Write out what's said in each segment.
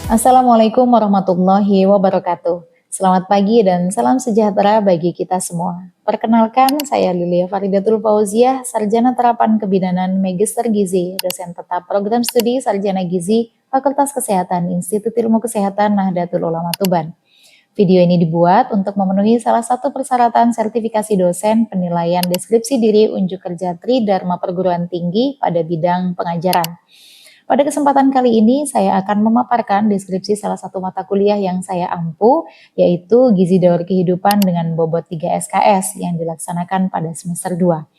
Assalamualaikum warahmatullahi wabarakatuh. Selamat pagi dan salam sejahtera bagi kita semua. Perkenalkan, saya Lilia Faridatul Fauziah, Sarjana Terapan Kebidanan Magister Gizi, dosen tetap program studi Sarjana Gizi, Fakultas Kesehatan Institut Ilmu Kesehatan Nahdlatul Ulama Tuban. Video ini dibuat untuk memenuhi salah satu persyaratan sertifikasi dosen penilaian deskripsi diri unjuk kerja Tridharma Perguruan Tinggi pada bidang pengajaran. Pada kesempatan kali ini, saya akan memaparkan deskripsi salah satu mata kuliah yang saya ampu, yaitu Gizi Daur Kehidupan dengan bobot 3 SKS yang dilaksanakan pada semester 2.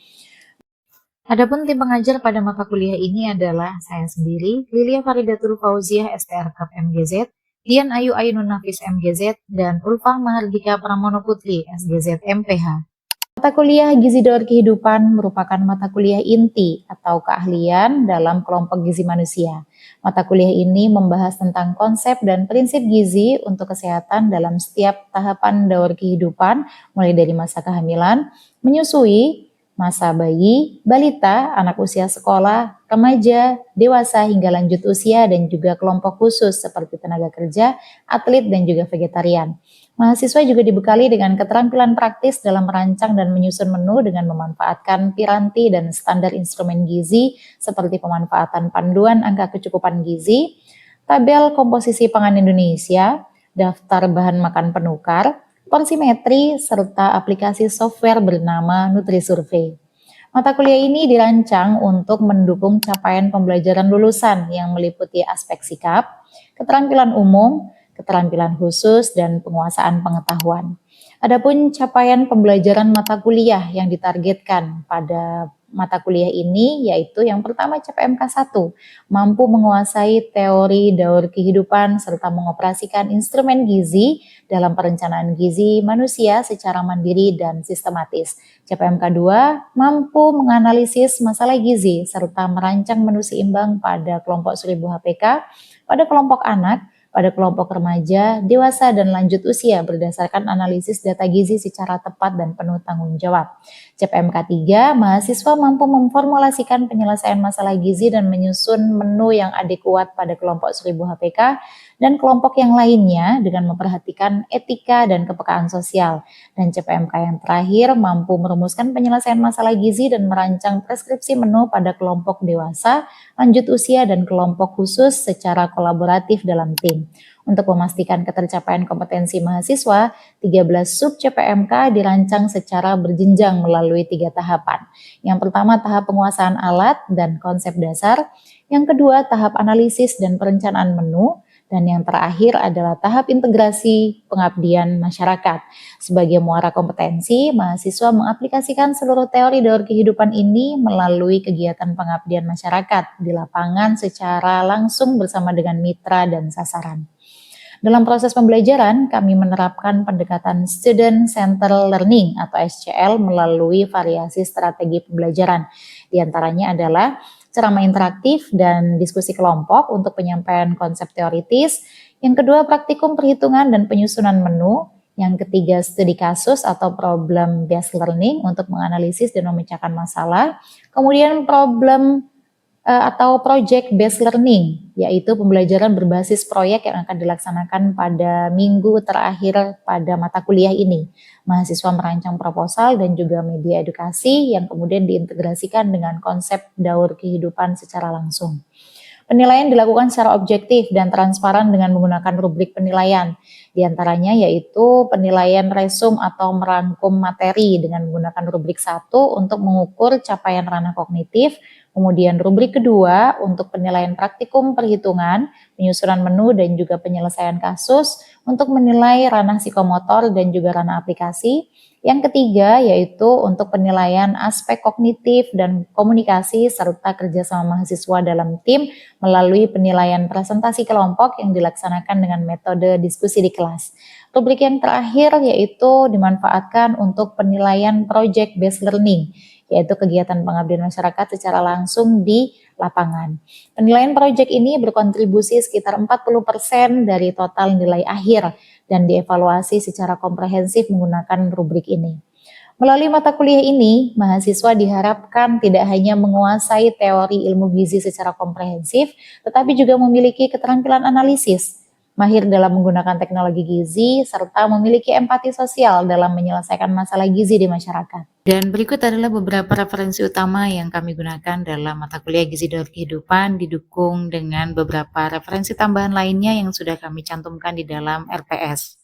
Adapun tim pengajar pada mata kuliah ini adalah saya sendiri, Lilia Faridatul Fauziah STR Kap MGZ, Dian Ayu Ainun Nafis MGZ, dan Ulfah Mahardika Pramono Putri SGZ MPH. Mata kuliah Gizi Daur Kehidupan merupakan mata kuliah inti atau keahlian dalam kelompok gizi manusia. Mata kuliah ini membahas tentang konsep dan prinsip gizi untuk kesehatan dalam setiap tahapan daur kehidupan, mulai dari masa kehamilan, menyusui, masa bayi, balita, anak usia sekolah, remaja, dewasa hingga lanjut usia, dan juga kelompok khusus seperti tenaga kerja, atlet, dan juga vegetarian. Mahasiswa juga dibekali dengan keterampilan praktis dalam merancang dan menyusun menu dengan memanfaatkan piranti dan standar instrumen gizi seperti pemanfaatan panduan angka kecukupan gizi, tabel komposisi pangan Indonesia, daftar bahan makan penukar, porsimetri, serta aplikasi software bernama NutriSurvey. Mata kuliah ini dirancang untuk mendukung capaian pembelajaran lulusan yang meliputi aspek sikap, keterampilan umum, keterampilan khusus, dan penguasaan pengetahuan. Adapun capaian pembelajaran mata kuliah yang ditargetkan pada mata kuliah ini yaitu yang pertama CPMK 1, mampu menguasai teori daur kehidupan serta mengoperasikan instrumen gizi dalam perencanaan gizi manusia secara mandiri dan sistematis. CPMK 2, mampu menganalisis masalah gizi serta merancang menu seimbang pada kelompok 1000 HPK, pada kelompok anak, pada kelompok remaja, dewasa, dan lanjut usia berdasarkan analisis data gizi secara tepat dan penuh tanggung jawab. CPMK 3, mahasiswa mampu memformulasikan penyelesaian masalah gizi dan menyusun menu yang adekuat pada kelompok 1000 HPK dan kelompok yang lainnya dengan memperhatikan etika dan kepekaan sosial. Dan CPMK yang terakhir mampu merumuskan penyelesaian masalah gizi dan merancang preskripsi menu pada kelompok dewasa, lanjut usia, dan kelompok khusus secara kolaboratif dalam tim. Untuk memastikan ketercapaian kompetensi mahasiswa, 13 sub CPMK dirancang secara berjenjang melalui 3 tahapan. Yang pertama, tahap penguasaan alat dan konsep dasar. Yang kedua, tahap analisis dan perencanaan menu. Dan yang terakhir adalah tahap integrasi pengabdian masyarakat. Sebagai muara kompetensi, mahasiswa mengaplikasikan seluruh teori daur kehidupan ini melalui kegiatan pengabdian masyarakat di lapangan secara langsung bersama dengan mitra dan sasaran. Dalam proses pembelajaran, kami menerapkan pendekatan Student Centered Learning atau SCL melalui variasi strategi pembelajaran. Di antaranya adalah ceramah interaktif dan diskusi kelompok untuk penyampaian konsep teoritis. Yang kedua, praktikum perhitungan dan penyusunan menu. Yang ketiga, studi kasus atau problem based learning untuk menganalisis dan memecahkan masalah. Kemudian atau project based learning, yaitu pembelajaran berbasis proyek yang akan dilaksanakan pada minggu terakhir pada mata kuliah ini. Mahasiswa merancang proposal dan juga media edukasi yang kemudian diintegrasikan dengan konsep daur kehidupan secara langsung. Penilaian dilakukan secara objektif dan transparan dengan menggunakan rubrik penilaian. Di antaranya yaitu penilaian resum atau merangkum materi dengan menggunakan rubrik 1 untuk mengukur capaian ranah kognitif, kemudian rubrik kedua untuk penilaian praktikum perhitungan, penyusunan menu, dan juga penyelesaian kasus untuk menilai ranah psikomotor dan juga ranah aplikasi. Yang ketiga yaitu untuk penilaian aspek kognitif dan komunikasi serta kerjasama mahasiswa dalam tim melalui penilaian presentasi kelompok yang dilaksanakan dengan metode diskusi di kelas. Rubrik yang terakhir yaitu dimanfaatkan untuk penilaian project based learning, yaitu kegiatan pengabdian masyarakat secara langsung di lapangan. Penilaian proyek ini berkontribusi sekitar 40% dari total nilai akhir dan dievaluasi secara komprehensif menggunakan rubrik ini. Melalui mata kuliah ini, mahasiswa diharapkan tidak hanya menguasai teori ilmu gizi secara komprehensif, tetapi juga memiliki keterampilan analisis, mahir dalam menggunakan teknologi gizi, serta memiliki empati sosial dalam menyelesaikan masalah gizi di masyarakat. Dan berikut adalah beberapa referensi utama yang kami gunakan dalam mata kuliah Gizi Daur Kehidupan, didukung dengan beberapa referensi tambahan lainnya yang sudah kami cantumkan di dalam RPS.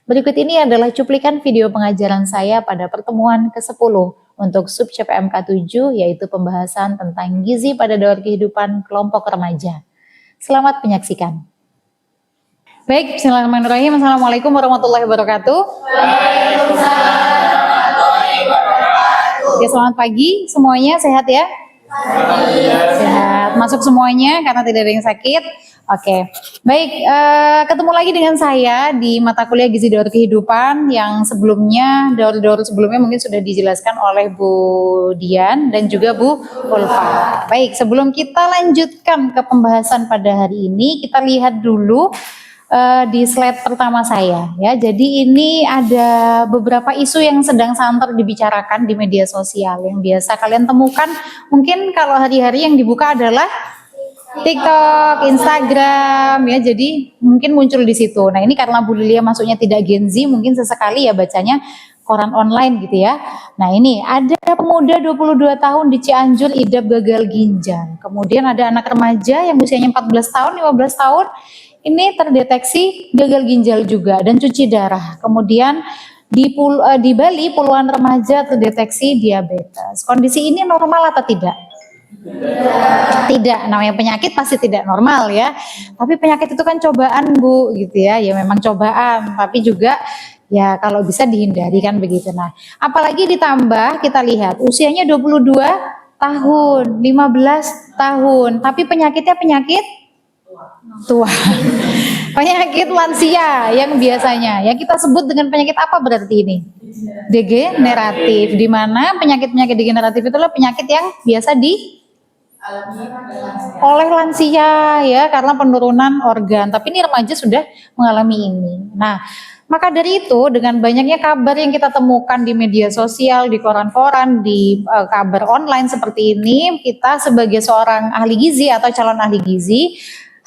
Berikut ini adalah cuplikan video pengajaran saya pada pertemuan ke-10 untuk sub CPMK 7, yaitu pembahasan tentang gizi pada daur kehidupan kelompok remaja. Selamat menyaksikan. Baik, bismillahirrahmanirrahim. Assalamualaikum warahmatullahi wabarakatuh. Ya, selamat pagi semuanya, sehat ya? Sehat, masuk semuanya karena tidak ada yang sakit. Oke, baik, ketemu lagi dengan saya di mata kuliah Gizi Daur Kehidupan yang sebelumnya, daur-daur sebelumnya mungkin sudah dijelaskan oleh Bu Dian dan juga Bu Ulfa. Baik, sebelum kita lanjutkan ke pembahasan pada hari ini, kita lihat dulu di slide pertama saya ya. Jadi ini ada beberapa isu yang sedang santer dibicarakan di media sosial yang biasa kalian temukan. Mungkin kalau hari-hari yang dibuka adalah TikTok, Instagram ya. Jadi mungkin muncul di situ. Nah, ini karena Bu Lilia masuknya tidak Gen Z, mungkin sesekali ya bacanya koran online gitu ya. Nah, ini ada pemuda 22 tahun di Cianjur idap gagal ginjal. Kemudian ada anak remaja yang usianya 14 tahun, 15 tahun ini terdeteksi gagal ginjal juga dan cuci darah. Kemudian di Bali puluhan remaja terdeteksi diabetes. Kondisi ini normal atau tidak? Tidak, namanya penyakit pasti tidak normal ya. Tapi penyakit itu kan cobaan Bu gitu ya. Ya memang cobaan, tapi juga ya kalau bisa dihindari kan begitu. Nah, apalagi ditambah kita lihat usianya 22 tahun, 15 tahun, tapi penyakitnya penyakit tua. Penyakit lansia yang biasanya yang kita sebut dengan penyakit apa berarti ini? Degeneratif, di mana penyakit-penyakit degeneratif itu adalah penyakit yang biasa oleh lansia ya karena penurunan organ. Tapi ini remaja sudah mengalami ini. Nah, maka dari itu dengan banyaknya kabar yang kita temukan di media sosial, di koran-koran, di kabar online seperti ini, kita sebagai seorang ahli gizi atau calon ahli gizi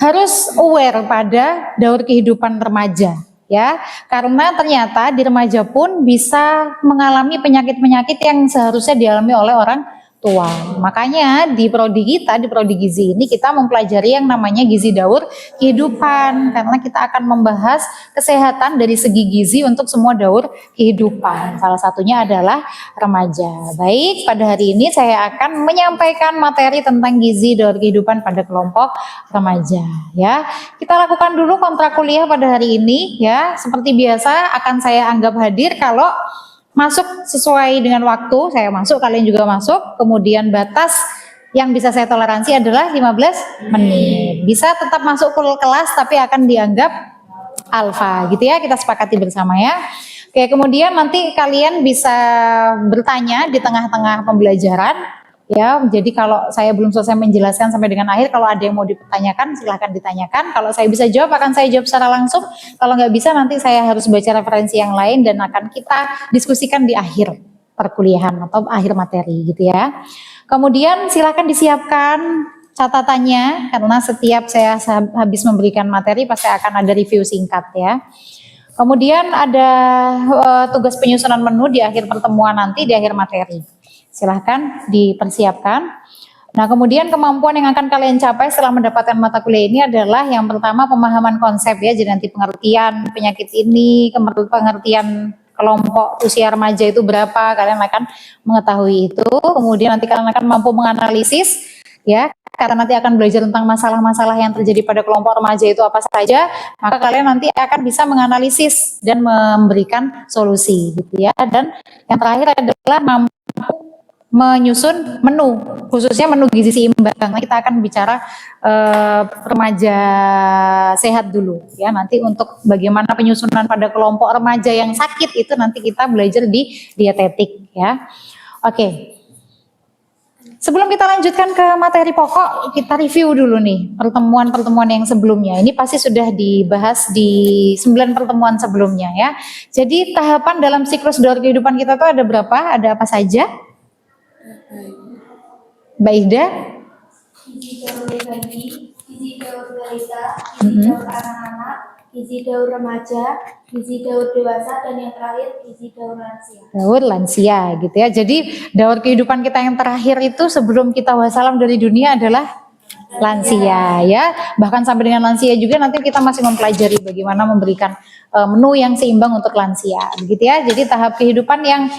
harus aware pada daur kehidupan remaja ya, karena ternyata di remaja pun bisa mengalami penyakit-penyakit yang seharusnya dialami oleh orang tua. Makanya di prodi kita, di prodi gizi ini kita mempelajari yang namanya gizi daur kehidupan, karena kita akan membahas kesehatan dari segi gizi untuk semua daur kehidupan. Salah satunya adalah remaja. Baik, pada hari ini saya akan menyampaikan materi tentang gizi daur kehidupan pada kelompok remaja ya. Kita lakukan dulu kontrak kuliah pada hari ini ya. Seperti biasa akan saya anggap hadir kalau masuk sesuai dengan waktu, saya masuk, kalian juga masuk. Kemudian batas yang bisa saya toleransi adalah 15 menit. Bisa tetap masuk ke kelas tapi akan dianggap alfa gitu ya, kita sepakati bersama ya. Oke, kemudian nanti kalian bisa bertanya di tengah-tengah pembelajaran ya. Jadi kalau saya belum selesai menjelaskan sampai dengan akhir, kalau ada yang mau dipertanyakan silahkan ditanyakan. Kalau saya bisa jawab akan saya jawab secara langsung. Kalau nggak bisa nanti saya harus baca referensi yang lain dan akan kita diskusikan di akhir perkuliahan atau akhir materi gitu ya. Kemudian silahkan disiapkan catatannya karena setiap saya habis memberikan materi pasti akan ada review singkat ya. Kemudian ada tugas penyusunan menu di akhir pertemuan nanti, di akhir materi. Silahkan dipersiapkan. Nah, kemudian kemampuan yang akan kalian capai setelah mendapatkan mata kuliah ini adalah yang pertama pemahaman konsep ya. Jadi nanti pengertian penyakit ini, pengertian kelompok usia remaja itu berapa, kalian akan mengetahui itu. Kemudian nanti kalian akan mampu menganalisis ya, karena nanti akan belajar tentang masalah-masalah yang terjadi pada kelompok remaja itu apa saja, maka kalian nanti akan bisa menganalisis dan memberikan solusi gitu ya. Dan yang terakhir adalah mampu menyusun menu, khususnya menu gizi seimbang. Karena kita akan bicara remaja sehat dulu ya. Nanti untuk bagaimana penyusunan pada kelompok remaja yang sakit itu nanti kita belajar di dietetik ya. Oke. Sebelum kita lanjutkan ke materi pokok, kita review dulu nih pertemuan-pertemuan yang sebelumnya. Ini pasti sudah dibahas di 9 pertemuan sebelumnya ya. Jadi tahapan dalam siklus daur kehidupan kita tuh ada berapa? Ada apa saja? Mbak Ida? balita, gizi daur anak-anak, gizi daur remaja, gizi daur dewasa, dan yang terakhir gizi daur lansia. Daur lansia gitu ya. Jadi daur kehidupan kita yang terakhir itu sebelum kita wassalam dari dunia adalah lansia ya. Bahkan sampai dengan lansia juga nanti kita masih mempelajari bagaimana memberikan menu yang seimbang untuk lansia begitu ya. Jadi tahap kehidupan yang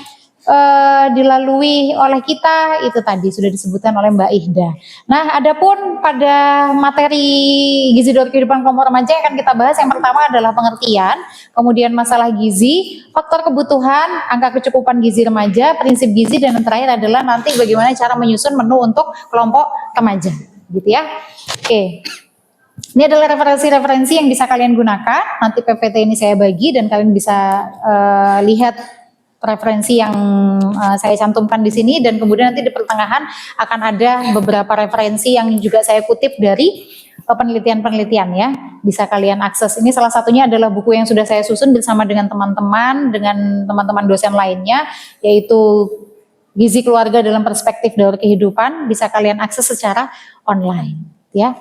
dilalui oleh kita itu tadi sudah disebutkan oleh Mbak Ihda. Nah, adapun pada materi gizi daur kehidupan kelompok remaja yang akan kita bahas yang pertama adalah pengertian, kemudian masalah gizi, faktor kebutuhan, angka kecukupan gizi remaja, prinsip gizi, dan yang terakhir adalah nanti bagaimana cara menyusun menu untuk kelompok remaja, gitu ya. Oke. Ini adalah referensi-referensi yang bisa kalian gunakan. Nanti PPT ini saya bagi dan kalian bisa lihat referensi yang saya cantumkan di sini, dan kemudian nanti di pertengahan akan ada beberapa referensi yang juga saya kutip dari penelitian-penelitian ya. Bisa kalian akses. Ini salah satunya adalah buku yang sudah saya susun bersama dengan teman-teman dosen lainnya, yaitu Gizi Keluarga dalam Perspektif Daur Kehidupan. Bisa kalian akses secara online ya.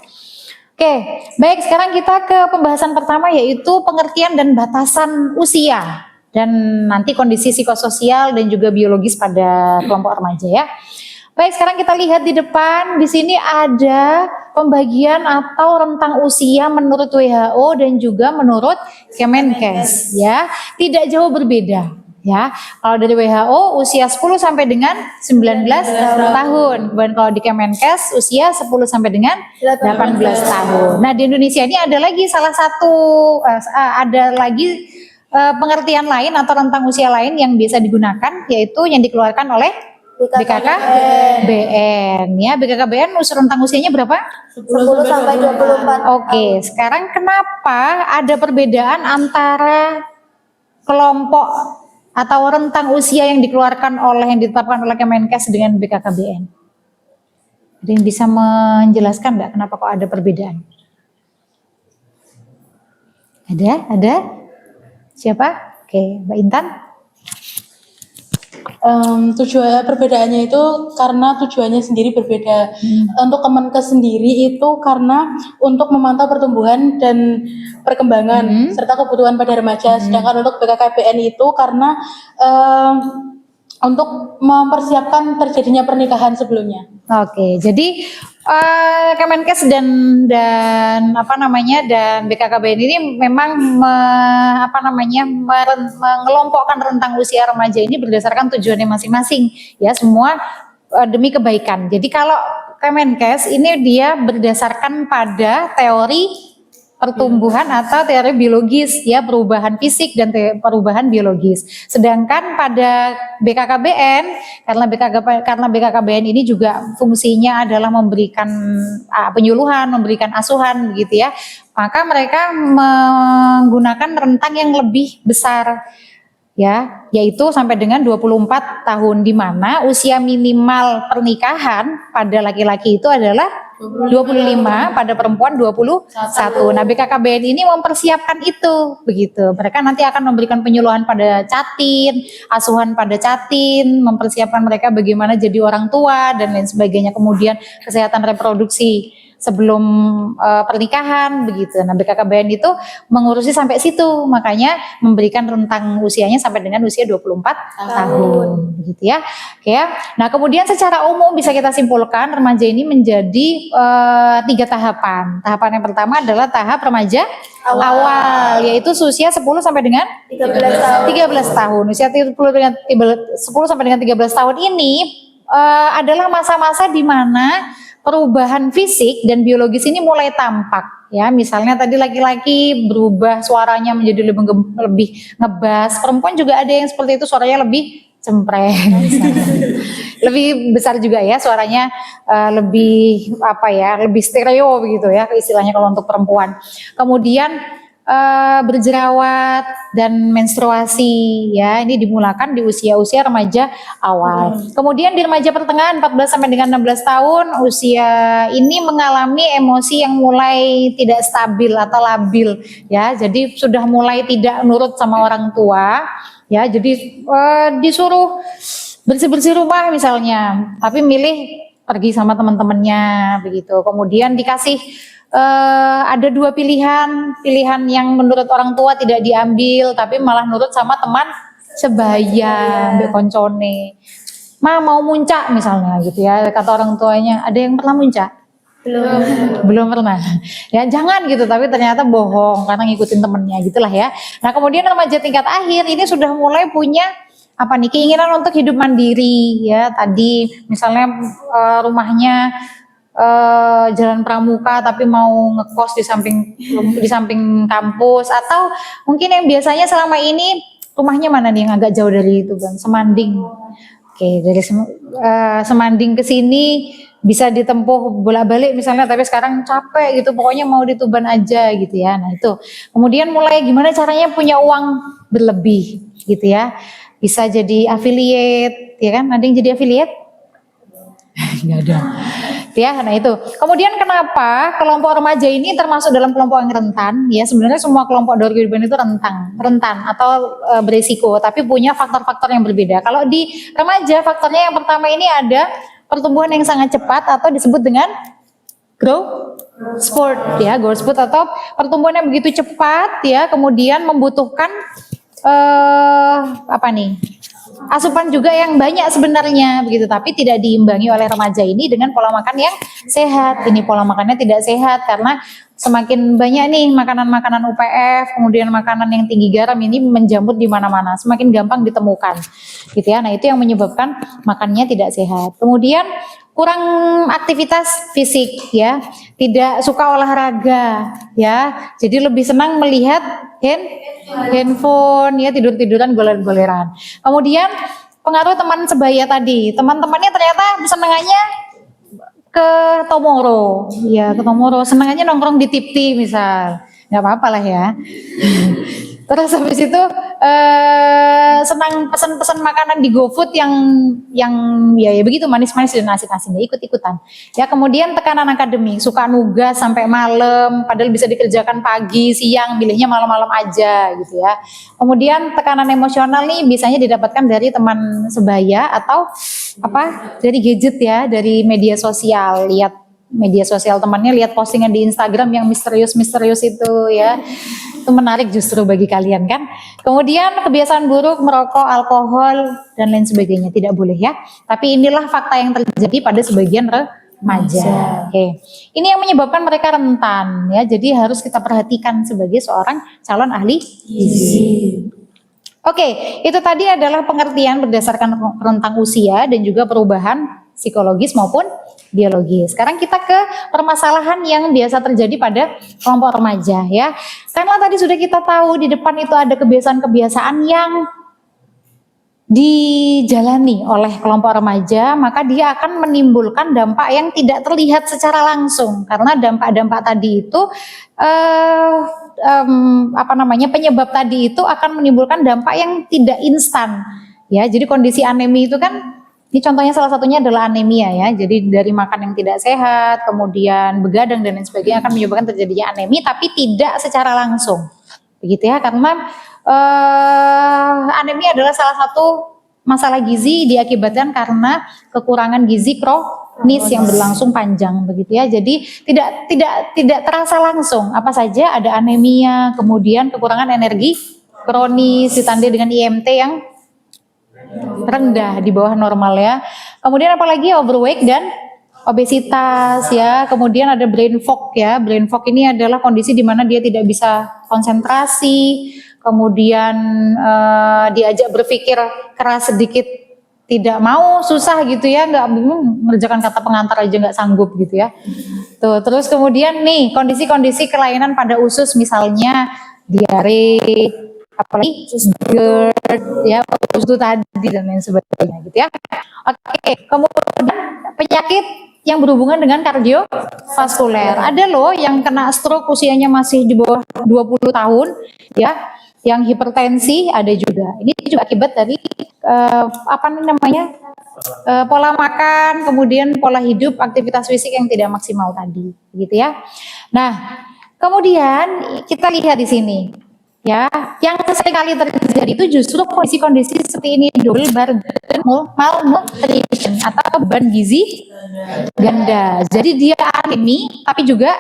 Oke, baik, sekarang kita ke pembahasan pertama, yaitu pengertian dan batasan usia dan nanti kondisi psikososial dan juga biologis pada kelompok remaja ya. Baik, sekarang kita lihat di depan, di sini ada pembagian atau rentang usia menurut WHO dan juga menurut Kemenkes ya. Tidak jauh berbeda ya. Kalau dari WHO usia 10 sampai dengan 19 tahun. Kemudian kalau di Kemenkes usia 10 sampai dengan 18 tahun. Nah, di Indonesia ini ada lagi salah satu pengertian lain atau rentang usia lain yang bisa digunakan, yaitu yang dikeluarkan oleh BKKBN ya. BKKBN rentang usianya berapa? 10 sampai 24. Oke, sekarang kenapa ada perbedaan antara kelompok atau rentang usia yang ditetapkan oleh Kemenkes dengan BKKBN? Ada yang bisa menjelaskan nggak kenapa kok ada perbedaan? Ada? Siapa? Oke, Mbak Intan. Tujuan perbedaannya itu karena tujuannya sendiri berbeda. Untuk Kemenkes sendiri itu karena untuk memantau pertumbuhan dan perkembangan serta kebutuhan pada remaja. Sedangkan untuk BKKBN itu karena untuk mempersiapkan terjadinya pernikahan sebelumnya. Oke, jadi Kemenkes dan BKKBN ini memang mengelompokkan rentang usia remaja ini berdasarkan tujuannya masing-masing ya, semua demi kebaikan. Jadi kalau Kemenkes ini dia berdasarkan pada teori pertumbuhan atau teori biologis ya, perubahan fisik dan perubahan biologis. Sedangkan pada BKKBN, karena BKKBN ini juga fungsinya adalah memberikan penyuluhan, memberikan asuhan gitu ya, maka mereka menggunakan rentang yang lebih besar ya, yaitu sampai dengan 24 tahun, di mana usia minimal pernikahan pada laki-laki itu adalah 25, pada perempuan 21. Nah, BKKBN ini mempersiapkan itu begitu. Mereka nanti akan memberikan penyuluhan pada catin, asuhan pada catin, mempersiapkan mereka bagaimana jadi orang tua dan lain sebagainya. Kemudian kesehatan reproduksi sebelum pernikahan begitu. Nah, BKKBN itu mengurusi sampai situ, makanya memberikan rentang usianya sampai dengan usia 24 tahun begitu ya. Oke ya. Nah, kemudian secara umum bisa kita simpulkan remaja ini menjadi 3 tahapan. Tahapan yang pertama adalah tahap remaja awal, yaitu usia 10 sampai dengan 13 tahun. Usia 10 sampai dengan 13 tahun ini adalah masa-masa di mana perubahan fisik dan biologis ini mulai tampak ya. Misalnya tadi laki-laki berubah suaranya menjadi lebih ngebas, perempuan juga ada yang seperti itu, suaranya lebih cempreng, lebih besar juga ya suaranya, lebih lebih stereo begitu ya istilahnya kalau untuk perempuan. Kemudian berjerawat dan menstruasi ya, ini dimulakan di usia-usia remaja awal. Kemudian di remaja pertengahan 14 sampai dengan 16 tahun usia ini mengalami emosi yang mulai tidak stabil atau labil ya. Jadi sudah mulai tidak nurut sama orang tua ya. Jadi disuruh bersih-bersih rumah misalnya, tapi milih pergi sama teman-temannya begitu. Kemudian dikasih ada dua pilihan yang menurut orang tua tidak diambil, tapi malah nurut sama teman sebaya, mbek koncone. Mau muncak misalnya gitu ya, kata orang tuanya, ada yang pernah muncak? Belum pernah. Ya jangan gitu, tapi ternyata bohong karena ngikutin temennya gitulah ya. Nah kemudian remaja tingkat akhir ini sudah mulai punya apa nih, keinginan untuk hidup mandiri ya. Tadi misalnya rumahnya Jalan Pramuka tapi mau ngekos di samping kampus, atau mungkin yang biasanya selama ini rumahnya mana nih yang agak jauh dari itu kan, Semanding. Oke, dari Semanding ke sini bisa ditempuh bolak-balik misalnya, tapi sekarang capek gitu, pokoknya mau di Tuban aja gitu ya. Nah itu kemudian mulai gimana caranya punya uang berlebih gitu ya, bisa jadi affiliate ya kan, ada yang jadi affiliate? Nggak ada. Ya, nah itu. Kemudian kenapa kelompok remaja ini termasuk dalam kelompok yang rentan? Ya, sebenarnya semua kelompok daur kehidupan itu rentan atau berisiko, tapi punya faktor-faktor yang berbeda. Kalau di remaja, faktornya yang pertama ini ada pertumbuhan yang sangat cepat atau disebut dengan growth spurt ya, growth spurt atau pertumbuhan yang begitu cepat ya, kemudian membutuhkan apa nih? Asupan juga yang banyak sebenarnya begitu, tapi tidak diimbangi oleh remaja ini dengan pola makan yang sehat. Ini pola makannya tidak sehat karena semakin banyak nih makanan-makanan UPF, kemudian makanan yang tinggi garam ini menjamur di mana-mana, semakin gampang ditemukan, gitu ya. Nah itu yang menyebabkan makannya tidak sehat. Kemudian kurang aktivitas fisik ya, tidak suka olahraga ya, jadi lebih senang melihat handphone ya, tidur-tiduran, goler-goleran. Kemudian pengaruh teman sebaya tadi, teman-temannya ternyata senengannya ke Tomoro, ya ke Tomoro, senengannya nongkrong di Tipti misal, nggak apa-apa lah ya. Terus habis itu senang pesan-pesan makanan di GoFood yang ya begitu manis-manis dan asin-asin, ya ikut-ikutan. Ya kemudian tekanan akademik, suka nugas sampai malam, padahal bisa dikerjakan pagi, siang, pilihnya malam-malam aja gitu ya. Kemudian tekanan emosional nih biasanya didapatkan dari teman sebaya atau apa, dari gadget ya, dari media sosial, lihat media sosial temannya, lihat postingan di Instagram yang misterius-misterius itu ya. Itu menarik justru bagi kalian kan. Kemudian kebiasaan buruk, merokok, alkohol dan lain sebagainya tidak boleh ya. Tapi inilah fakta yang terjadi pada sebagian remaja. Oke. Ini yang menyebabkan mereka rentan ya. Jadi harus kita perhatikan sebagai seorang calon ahli gizi. Oke, itu tadi adalah pengertian berdasarkan rentang usia dan juga perubahan psikologis maupun biologis. Sekarang kita ke permasalahan yang biasa terjadi pada kelompok remaja ya. Karena tadi sudah kita tahu di depan itu ada kebiasaan-kebiasaan yang dijalani oleh kelompok remaja, maka dia akan menimbulkan dampak yang tidak terlihat secara langsung. Karena dampak-dampak tadi itu penyebab tadi itu akan menimbulkan dampak yang tidak instan. Ya, jadi kondisi anemi itu kan, ini contohnya salah satunya adalah anemia ya. Jadi dari makan yang tidak sehat, kemudian begadang dan lain sebagainya akan menyebabkan terjadinya anemi, tapi tidak secara langsung. Begitu ya, karena anemia adalah salah satu masalah gizi diakibatkan karena kekurangan gizi kronis yang berlangsung panjang begitu ya. Jadi tidak terasa langsung apa saja ada anemia, kemudian kekurangan energi kronis ditandai dengan IMT yang rendah di bawah normal ya. Kemudian apalagi overweight dan obesitas ya. Kemudian ada brain fog ya. Brain fog ini adalah kondisi di mana dia tidak bisa konsentrasi, kemudian diajak berpikir keras sedikit tidak mau, susah gitu ya, nggak mengerjakan kata pengantar aja nggak sanggup gitu ya. Tuh, terus kemudian nih kondisi-kondisi kelainan pada usus misalnya diare, apalagi GERD ya, itu tadi dan lain sebagainya gitu ya. Oke, kemudian penyakit yang berhubungan dengan kardiovaskuler. Ada loh yang kena stroke usianya masih di bawah 20 tahun ya, yang hipertensi ada juga. Ini juga akibat dari pola makan, kemudian pola hidup, aktivitas fisik yang tidak maksimal tadi, gitu ya. Nah, kemudian kita lihat di sini. Ya, yang seringkali terjadi itu justru kondisi-kondisi seperti ini, double burden malnutrition atau beban gizi ganda. Jadi dia anemi tapi juga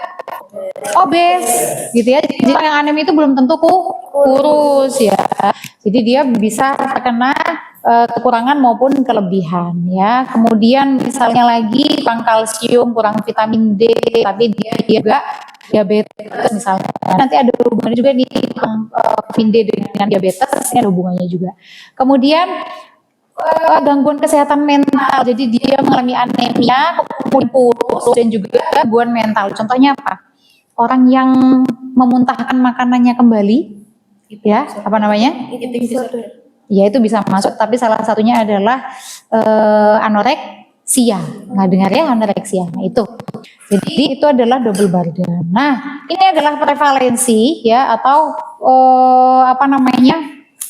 obes gitu ya. Jadi orang yang anemi itu belum tentu kurus ya. Jadi dia bisa terkena kekurangan maupun kelebihan ya. Kemudian misalnya lagi kurang kalsium, kurang vitamin D, tapi dia juga diabetes misalnya. Nanti ada hubungannya juga nih vitamin D dengan diabetes, ini ada hubungannya juga. Kemudian gangguan kesehatan mental, jadi dia mengalami anemia, kemudian kurus dan juga gangguan mental. Contohnya apa? Orang yang memuntahkan makanannya kembali, ya apa namanya? Eating disorder. Ya itu bisa masuk, tapi salah satunya adalah anoreksia. Nggak dengar ya anoreksia? Nah itu. Jadi itu adalah double burden. Nah ini adalah prevalensi ya atau apa namanya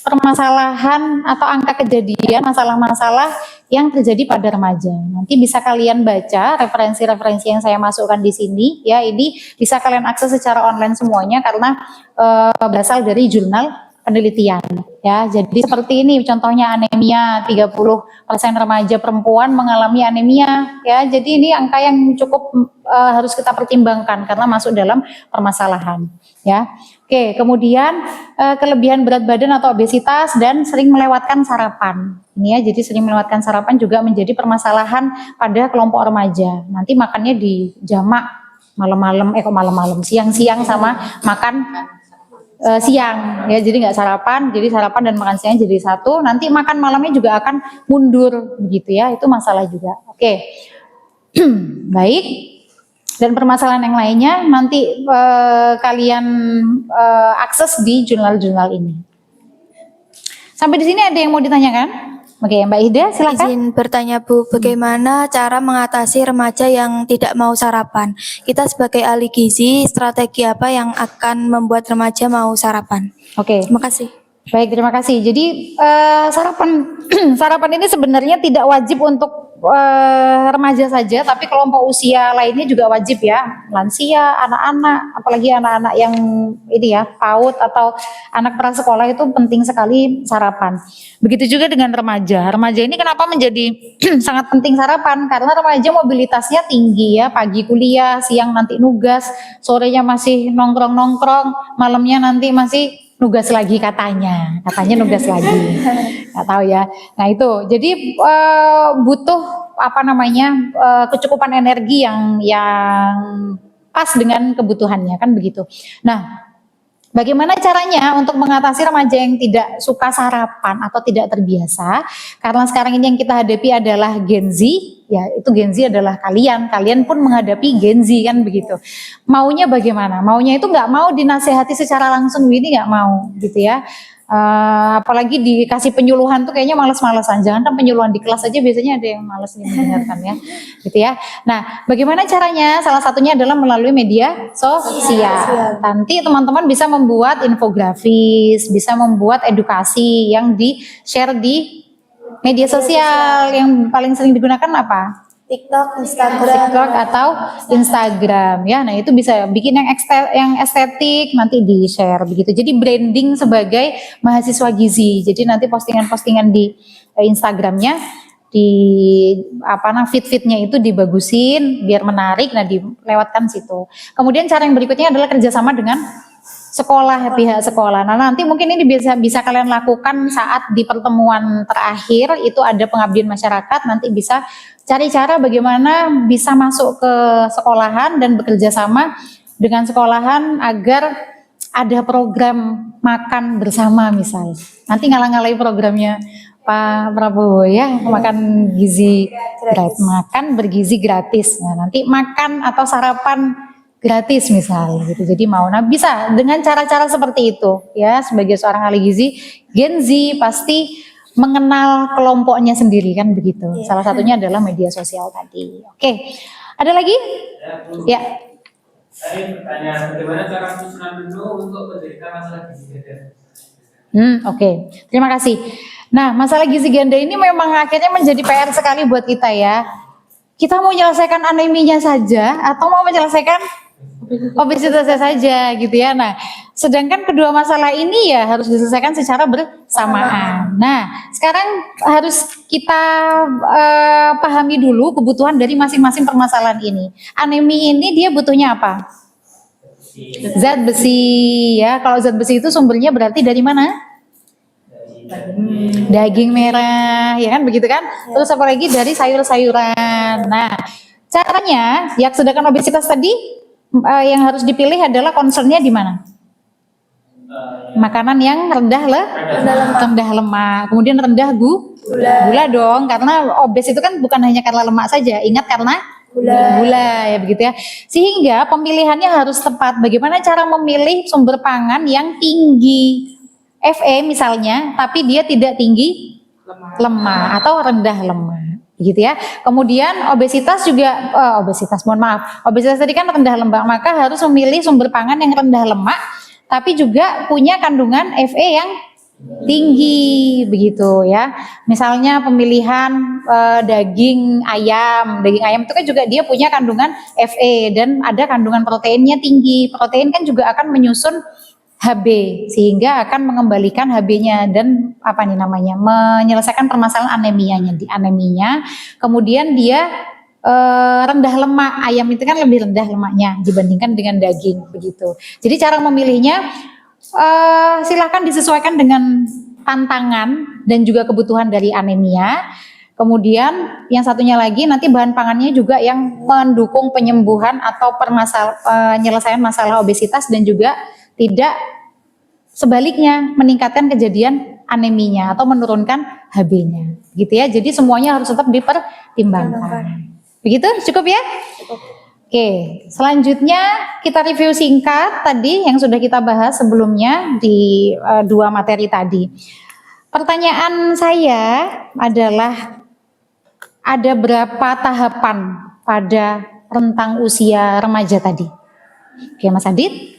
permasalahan atau angka kejadian masalah-masalah yang terjadi pada remaja. Nanti bisa kalian baca referensi-referensi yang saya masukkan di sini ya. Ini bisa kalian akses secara online semuanya karena berasal dari jurnal penelitian ya. Jadi seperti ini contohnya anemia 30% remaja perempuan mengalami anemia ya. Jadi ini angka yang cukup harus kita pertimbangkan karena masuk dalam permasalahan ya. Oke, kemudian kelebihan berat badan atau obesitas dan sering melewatkan sarapan. Ini ya, jadi sering melewatkan sarapan juga menjadi permasalahan pada kelompok remaja. Nanti makannya di jamak malam-malam, siang-siang sama makan siang ya, jadi nggak sarapan, jadi sarapan dan makan siang jadi satu, nanti makan malamnya juga akan mundur begitu ya, itu masalah juga. Oke. Baik, dan permasalahan yang lainnya nanti kalian akses di jurnal-jurnal ini. Sampai di sini ada yang mau ditanyakan? Oke, Mbak Ida silakan. Izin bertanya Bu, bagaimana cara mengatasi remaja yang tidak mau sarapan? Kita sebagai ahli gizi, strategi apa yang akan membuat remaja mau sarapan? Oke. Terima kasih. Baik, terima kasih. Jadi sarapan ini sebenarnya tidak wajib untuk remaja saja, tapi kelompok usia lainnya juga wajib ya, lansia, anak-anak, apalagi anak-anak yang ini ya PAUD atau anak prasekolah itu penting sekali sarapan. Begitu juga dengan remaja. Remaja ini kenapa menjadi sangat penting sarapan? Karena remaja mobilitasnya tinggi ya, pagi kuliah, siang nanti nugas, sorenya masih nongkrong-nongkrong, malamnya nanti masih nugas lagi katanya nugas lagi, nggak tahu ya. Nah itu, jadi butuh apa namanya kecukupan energi yang pas dengan kebutuhannya kan begitu. Nah, bagaimana caranya untuk mengatasi remaja yang tidak suka sarapan atau tidak terbiasa? Karena sekarang ini yang kita hadapi adalah Gen Z, ya itu Gen Z adalah kalian pun menghadapi Gen Z kan begitu. Maunya bagaimana? Maunya itu nggak mau dinasehati secara langsung, ini nggak mau gitu ya. Apalagi dikasih penyuluhan tuh kayaknya males-malesan. Jangan kan penyuluhan di kelas aja biasanya ada yang males nih mendengarkan ya, gitu ya. Nah, bagaimana caranya? Salah satunya adalah melalui media sosial. Nanti teman-teman bisa membuat infografis, bisa membuat edukasi yang di-share di media sosial. Yang paling sering digunakan apa? TikTok, TikTok atau Instagram ya. Nah itu bisa bikin yang estetik nanti di share begitu. Jadi branding sebagai mahasiswa gizi. Jadi nanti postingan-postingan di Instagramnya di feed-feednya itu dibagusin biar menarik. Nah dilewatkan situ. Kemudian cara yang berikutnya adalah kerjasama dengan pihak sekolah. Nah nanti mungkin ini bisa kalian lakukan saat di pertemuan terakhir itu ada pengabdian masyarakat. Nanti bisa cari cara bagaimana bisa masuk ke sekolahan dan bekerja sama dengan sekolahan agar ada program makan bersama misalnya. Nanti ngalah-ngalahin programnya Pak Prabowo ya, makan gizi gratis, makan bergizi gratis. Nah nanti makan atau sarapan gratis misalnya gitu. Jadi mau, nah bisa dengan cara-cara seperti itu ya. Sebagai seorang ahli gizi, Gen Z pasti mengenal kelompoknya sendiri kan begitu. Salah satunya adalah media sosial tadi. Oke, ada lagi? Ya. Saya bertanya, bagaimana cara penyusunan menu untuk penderita masalah gizi ganda? Oke. Terima kasih. Nah, masalah gizi ganda ini memang akhirnya menjadi PR sekali buat kita ya. Kita mau menyelesaikan aneminya saja atau mau menyelesaikan obesitasnya saja gitu ya. Nah, Sedangkan kedua masalah ini ya harus diselesaikan secara bersamaan. Nah, sekarang harus kita pahami dulu kebutuhan dari masing-masing permasalahan ini. Anemi ini dia butuhnya apa? Zat besi ya. Kalau zat besi itu sumbernya berarti dari mana? Daging merah, ya kan begitu kan? Terus apalagi dari sayur-sayuran. Nah, caranya ya sedangkan obesitas tadi yang harus dipilih adalah concernnya di mana? Makanan yang rendah lemak, kemudian rendah gula dong, karena obes itu kan bukan hanya karena lemak saja, ingat karena gula ya begitu ya. Sehingga pemilihannya harus tepat. Bagaimana cara memilih sumber pangan yang tinggi Fe misalnya, tapi dia tidak tinggi lemak atau rendah lemak, gitu ya. Kemudian obesitas juga, obesitas tadi kan rendah lemak, maka harus memilih sumber pangan yang rendah lemak, tapi juga punya kandungan Fe yang tinggi, begitu ya. Misalnya pemilihan daging ayam itu kan juga dia punya kandungan Fe dan ada kandungan proteinnya tinggi. Protein kan juga akan menyusun Hb sehingga akan mengembalikan Hb-nya dan menyelesaikan permasalahan aneminya. Kemudian dia rendah lemak, ayam itu kan lebih rendah lemaknya dibandingkan dengan daging begitu. Jadi cara memilihnya silakan disesuaikan dengan tantangan dan juga kebutuhan dari anemia. Kemudian yang satunya lagi nanti bahan pangannya juga yang mendukung penyembuhan atau penyelesaian masalah obesitas dan juga tidak sebaliknya meningkatkan kejadian aneminya atau menurunkan Hb-nya, gitu ya. Jadi semuanya harus tetap dipertimbangkan. Begitu, cukup ya? Oke, selanjutnya kita review singkat tadi yang sudah kita bahas sebelumnya di dua materi tadi. Pertanyaan saya adalah ada berapa tahapan pada rentang usia remaja tadi? Oke, Mas Adit.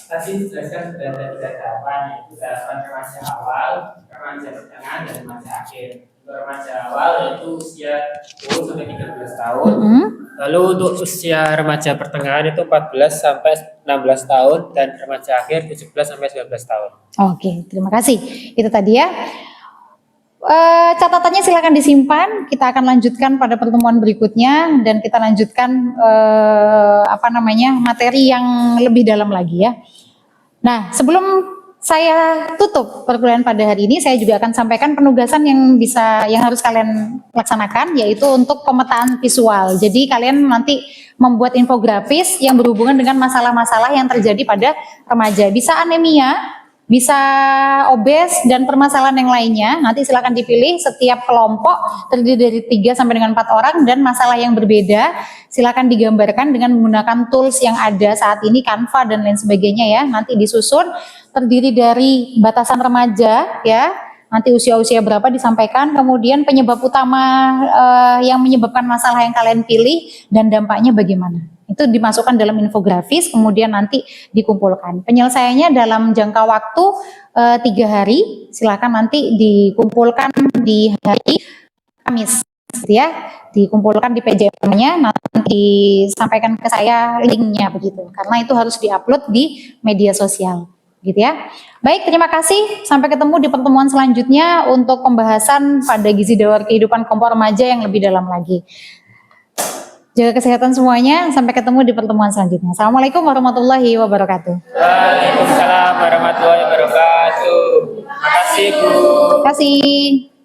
Tadi dijelaskan sudah ada 3 tahapan, yaitu tahapan remaja awal, remaja pertengahan, dan remaja akhir. Untuk remaja awal yaitu usia 10 sampai 13 tahun. Lalu untuk usia remaja pertengahan itu 14 sampai 16 tahun dan remaja akhir 17 sampai 19 tahun. Oke, terima kasih. Itu tadi ya. Catatannya silakan disimpan. Kita akan lanjutkan pada pertemuan berikutnya dan kita lanjutkan materi yang lebih dalam lagi ya. Nah, sebelum saya tutup perkuliahan pada hari ini, saya juga akan sampaikan penugasan yang harus kalian laksanakan, yaitu untuk pemetaan visual. Jadi kalian nanti membuat infografis yang berhubungan dengan masalah-masalah yang terjadi pada remaja. Bisa anemia, bisa obes dan permasalahan yang lainnya. Nanti silakan dipilih, setiap kelompok terdiri dari 3 sampai dengan 4 orang dan masalah yang berbeda. Silakan digambarkan dengan menggunakan tools yang ada saat ini, Canva dan lain sebagainya ya. Nanti disusun, terdiri dari batasan remaja ya. Nanti usia-usia berapa disampaikan, kemudian penyebab utama yang menyebabkan masalah yang kalian pilih dan dampaknya bagaimana. Itu dimasukkan dalam infografis, kemudian nanti dikumpulkan. Penyelesaiannya dalam jangka waktu 3 hari, silakan nanti dikumpulkan di hari Kamis, ya. Dikumpulkan di PDF-nya, nanti disampaikan ke saya linknya begitu, karena itu harus diupload di media sosial, gitu ya. Baik, terima kasih. Sampai ketemu di pertemuan selanjutnya untuk pembahasan pada gizi dawar kehidupan kelompok remaja yang lebih dalam lagi. Jaga kesehatan semuanya. Sampai ketemu di pertemuan selanjutnya. Assalamualaikum warahmatullahi wabarakatuh. Waalaikumsalam warahmatullahi wabarakatuh. Terima kasih, Bu. Terima kasih.